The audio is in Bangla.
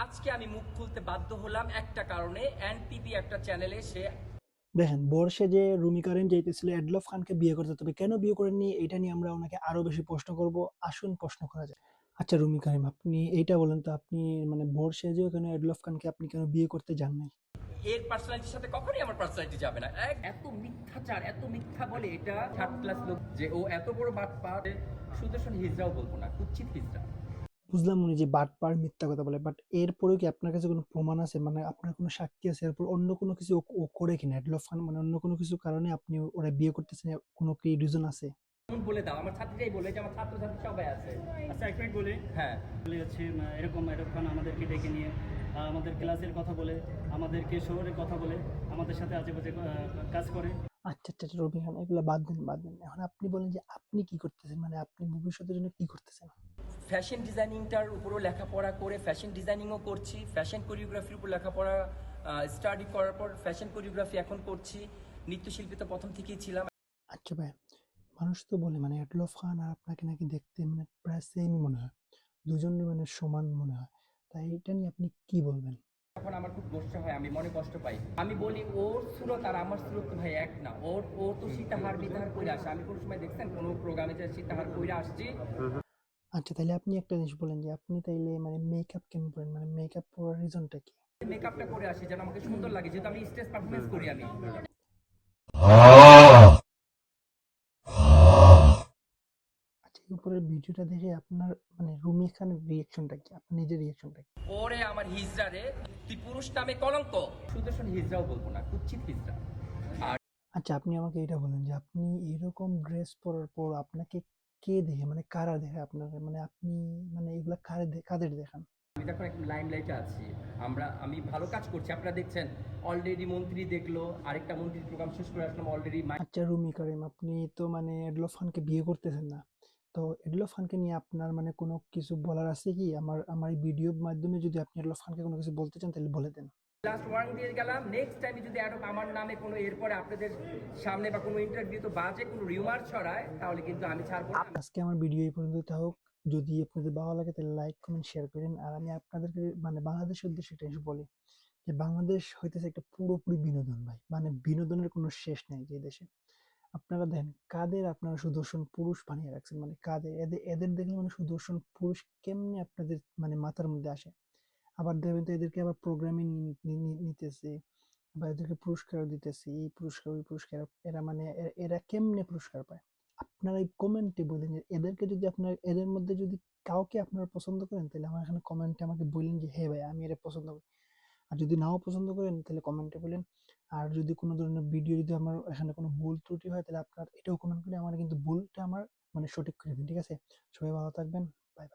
আজকে আমি মুখ খুলতে বাধ্য হলাম একটা কারণে, এনপিপি একটা চ্যানেলে সে দেখেন বর্ষে যে রুমি কারিম যাইতেছিল এডলফ খানকে বিয়ে করতে, তবে কেন বিয়ে করেননি এটা নিয়ে আমরা ওনাকে আরো বেশি প্রশ্ন করব। আসুন প্রশ্ন করা যায়। আচ্ছা রুমি কারিম, আপনি এইটা বলেন তো, আপনি মানে বর্ষে যে ওখানে এডলফ খানকে আপনি কেন বিয়ে করতে যান নাই? এর পার্সোনালিটির সাথে কখনোই আমার পার্সোনালিটি যাবে না। এত মিথ্যাচার, এত মিথ্যা বলে, এটা থার্ড ক্লাস লোক যে ও এত বড় বাটপার। সুদর্শন হিজড়াও বলবো না, কুচ্ছিত হিজড়া। বুঝলাম উনি যে বাটপার মিথ্যা কথা বলে, বাট এরপরেও কি আপনার কাছে কোনো প্রমাণ আছে, মানে আপনার কোনো সাক্ষী আছে, এরপর অন্য কোনো কিছু ও করে কিনা এডলফ খান, মানে অন্য কোনো কিছু কারণে আপনি ওরা বিয়ে করতেছেন, কোনো কি রিজন আছে? তুমি বলে দাও, আমার ছাত্রীরাই বলে যে আমার ছাত্রছাত্রী সবাই আছে। আচ্ছা এক মিনিট বলি। হ্যাঁ, বলি হচ্ছে এরকম এরকম আমাদেরকে ডেকে নিয়ে আমাদের ক্লাসের কথা বলে, আমাদেরকে শহরের কথা বলে, আমাদের সাথে আজেবাজে কাজ করে। আচ্ছা আচ্ছা আচ্ছা, রবি খান এগুলো বাদ দেন বাদ দেন, এখন আপনি বলেন যে আপনি কি করতেছেন, মানে আপনি ভবিষ্যতের জন্য কি করতেছেন? ফ্যাশন ডিজাইনিংটার উপরও লেখাপড়া করে ফ্যাশন ডিজাইনিংও করছি, ফ্যাশন কোরিওগ্রাফির উপর লেখাপড়া স্টাডি করার পর ফ্যাশন কোরিওগ্রাফি এখন করছি। নৃত্যশিল্পী তো প্রথম থেকেই ছিলাম। আচ্ছা ভাই, মানুষ তো বলে মানে এডলফ খান আর আপনাকে নাকি দেখতে মানে প্রায় সেমই মনে হয়, দুজনের মানে সমান মনে হয়, তাই এটা নিয়ে আপনি কি বলবেন? তখন আমার খুব কষ্ট হয়, আমি মনে কষ্ট পাই। আমি বলি ওর সুরত আর আমার সুরত তো ভাই এক না। ও তো সীতাহার বিতাহার কইরা আসে, আমি কোনো সময় দেখছেন কোনো প্রোগ্রামে যে সীতাহার কইরা আসছি? আচ্ছা তাইলে আপনি একটা জিনিস বলেন যে আপনি তাইলে মানে মেকআপ কেন করেন, মানে মেকআপ করার রিজনটা কি? মেকআপটা করে আসি যেন আমাকে সুন্দর লাগে, যেহেতু আমি স্টেজ পারফরমেন্স করি আমি। আচ্ছা এই উপরের ভিডিওটা দেখে আপনার মানে রুমি খানের রিয়াকশনটা কি, আপনার নিজের রিয়াকশনটা কি? ওরে আমার হিজড়া রে, তুই পুরুষ নামে কলঙ্ক। সুদর্শন হিজড়াও বলবো না, কুচ্ছিত হিজড়া। আর আচ্ছা আপনি আমাকে এটা বলেন যে আপনি এরকম ড্রেস পরার পর আপনাকে কে দেখে, মানে কারা দেখে আপনার, মানে আপনি মানে এগুলা কাদের দেখান? আমি যখন একটু লাইমলাইটে আছি, আমি ভালো কাজ করছি, আপনারা দেখছেন। অলরেডি মন্ত্রী দেখলো, আরেকটা মন্ত্রীর প্রোগ্রাম শেষ করে আসলাম অলরেডি। আচ্ছা রুমি কারিম, আপনি তো মানে এডলফ খানকে বিয়ে করতেছেন না, তো এডলফ খানকে নিয়ে আপনার মানে কোনো কিছু বলার আছে কি? আমার এই ভিডিওর মাধ্যমে যদি আপনি এডলফ খানকে কোনো কিছু বলতে চান তাহলে বলে দেন। লাস্ট ওয়ার্নিং দিয়ে গেলাম, নেক্সট টাইম যদি এরকম আমার নামে কোনো এরপরে আপনাদের সামনে বা কোনো ইন্টারভিউ তো বাজে কোনো রিউমার ছড়ায়, তাহলে কিন্তু আমি ছাড়বো না। আজকে আমার ভিডিও এই পর্যন্ত থাকুক। যদি আপনাদের ভালো লাগে তাহলে লাইক কমেন্ট শেয়ার করেন। আর আমি আপনাদেরকে মানে বাংলাদেশের উদ্দেশ্যে একটা জিনিস বলি, যে বাংলাদেশ হইতেছে একটা পুরোপুরি বিনোদন ভাই, মানে বিনোদনের কোনো শেষ নেই যে দেশে। আপনারা দেখেন কাদের আপনারা সুদর্শন পুরুষ বানিয়ে রাখছেন, মানে কাদের, এদের এদের দেখলে মানে সুদর্শন পুরুষ কেমনে আপনাদের মানে মাথার মধ্যে আসে। আবার দেখবেন তো এদেরকে আবার প্রোগ্রামে নিতেছে, বা এদেরকে পুরস্কার দিতেছে, এই পুরস্কার ওই পুরস্কার, এরা মানে এরা কেমনে পুরস্কার পায়? আপনারা এই কমেন্টে বললেন যে এদেরকে যদি আপনার এদের মধ্যে যদি কাউকে আপনারা পছন্দ করেন তাহলে আমার এখানে কমেন্টে আমাকে বললেন যে হ্যাঁ ভাই আমি এরা পছন্দ করি। আর যদি নাও পছন্দ করেন তাহলে কমেন্টে বলেন। আর যদি কোনো ধরনের ভিডিও যদি আমার এখানে কোনো ভুল ত্রুটি হয় তাহলে আপনার এটাও কমেন্ট করে আমার কিন্তু ভুলটা আমার মানে সঠিক করে দিন, ঠিক আছে? সবাই ভালো থাকবেন। Bye bye.